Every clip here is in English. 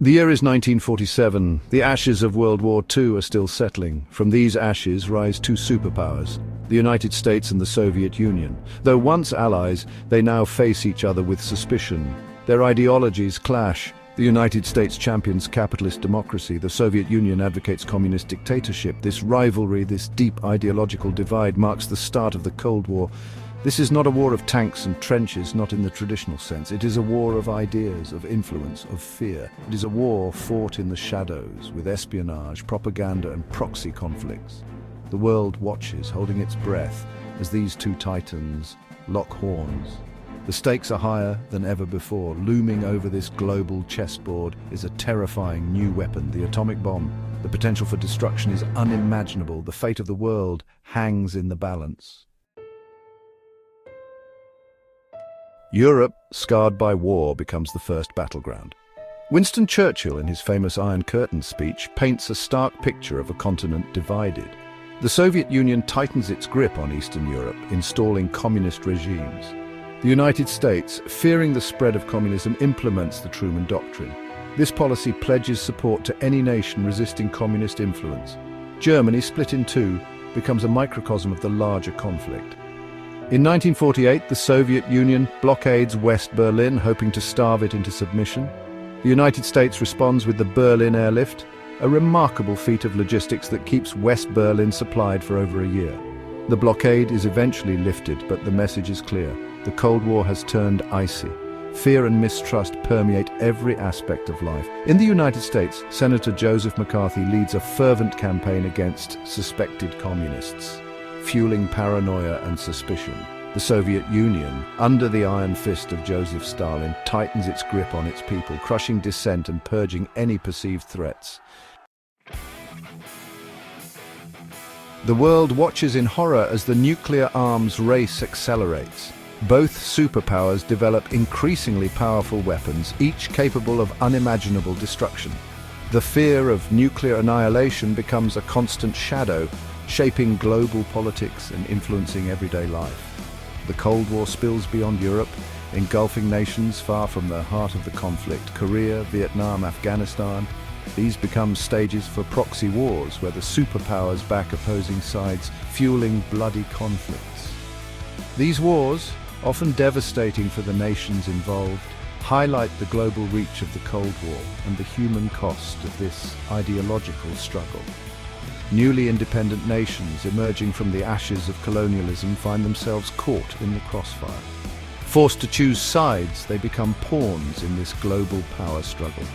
The year is 1947. The ashes of World War II are still settling. From these ashes rise two superpowers, the United States and the Soviet Union. Though once allies, they now face each other with suspicion. Their ideologies clash. The United States champions capitalist democracy. The Soviet Union advocates communist dictatorship. This rivalry, this deep ideological divide marks the start of the Cold War. This is not a war of tanks and trenches, not in the traditional sense. It is a war of ideas, of influence, of fear. It is a war fought in the shadows, with espionage, propaganda and proxy conflicts. The world watches, holding its breath, as these two titans lock horns. The stakes are higher than ever before. Looming over this global chessboard is a terrifying new weapon, the atomic bomb. The potential for destruction is unimaginable. The fate of the world hangs in the balance. Europe, scarred by war, becomes the first battleground. Winston Churchill, in his famous Iron Curtain speech, paints a stark picture of a continent divided. The Soviet Union tightens its grip on Eastern Europe, installing communist regimes. The United States, fearing the spread of communism, implements the Truman Doctrine. This policy pledges support to any nation resisting communist influence. Germany, split in two, becomes a microcosm of the larger conflict. In 1948, the Soviet Union blockades West Berlin, hoping to starve it into submission. The United States responds with the Berlin Airlift, a remarkable feat of logistics that keeps West Berlin supplied for over a year. The blockade is eventually lifted, but the message is clear. The Cold War has turned icy. Fear and mistrust permeate every aspect of life. In the United States, Senator Joseph McCarthy leads a fervent campaign against suspected communists, fueling paranoia and suspicion. The Soviet Union, under the iron fist of Joseph Stalin, tightens its grip on its people, crushing dissent and purging any perceived threats. The world watches in horror as the nuclear arms race accelerates. Both superpowers develop increasingly powerful weapons, each capable of unimaginable destruction. The fear of nuclear annihilation becomes a constant shadow, shaping global politics and influencing everyday life. The Cold War spills beyond Europe, engulfing nations far from the heart of the conflict. Korea, Vietnam, Afghanistan. These become stages for proxy wars, where the superpowers back opposing sides, fueling bloody conflicts. These wars, often devastating for the nations involved, highlight the global reach of the Cold War and the human cost of this ideological struggle. Newly independent nations emerging from the ashes of colonialism find themselves caught in the crossfire. Forced to choose sides, they become pawns in this global power struggle.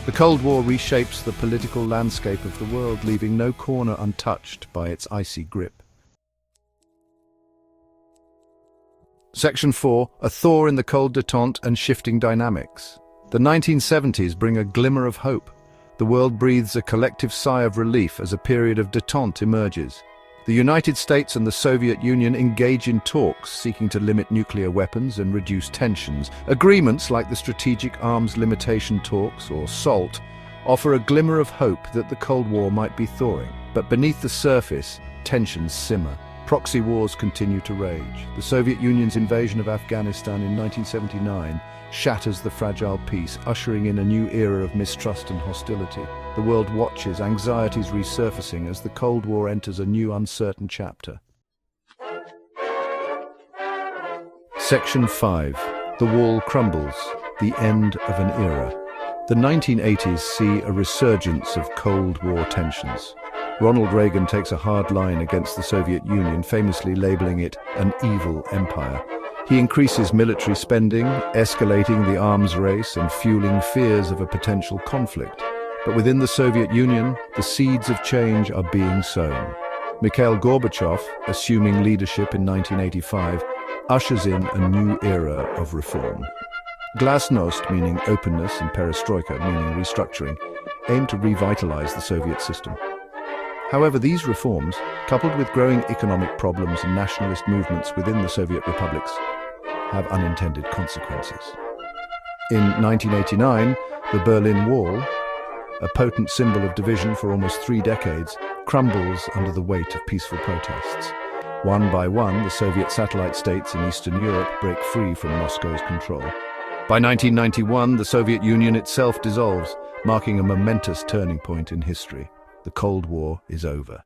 The Cold War reshapes the political landscape of the world, leaving no corner untouched by its icy grip. Section 4. A thaw in the cold détente and shifting dynamics. The 1970s bring a glimmer of hope. The world breathes a collective sigh of relief as a period of détente emerges. The United States and the Soviet Union engage in talks seeking to limit nuclear weapons and reduce tensions. Agreements like the Strategic Arms Limitation Talks, or SALT, offer a glimmer of hope that the Cold War might be thawing. But beneath the surface, tensions simmer. Proxy wars continue to rage. The Soviet Union's invasion of Afghanistan in 1979 shatters the fragile peace, ushering in a new era of mistrust and hostility. The world watches, anxieties resurfacing as the Cold War enters a new uncertain chapter. Section 5. The wall crumbles, the end of an era. The 1980s see a resurgence of Cold War tensions. Ronald Reagan takes a hard line against the Soviet Union, famously labeling it an evil empire. He increases military spending, escalating the arms race and fueling fears of a potential conflict. But within the Soviet Union, the seeds of change are being sown. Mikhail Gorbachev, assuming leadership in 1985, ushers in a new era of reform. Glasnost, meaning openness, and perestroika, meaning restructuring, aim to revitalize the Soviet system. However, these reforms, coupled with growing economic problems and nationalist movements within the Soviet republics, have unintended consequences. In 1989, the Berlin Wall, a potent symbol of division for almost 3 decades, crumbles under the weight of peaceful protests. One by one, the Soviet satellite states in Eastern Europe break free from Moscow's control. By 1991, the Soviet Union itself dissolves, marking a momentous turning point in history. The Cold War is over.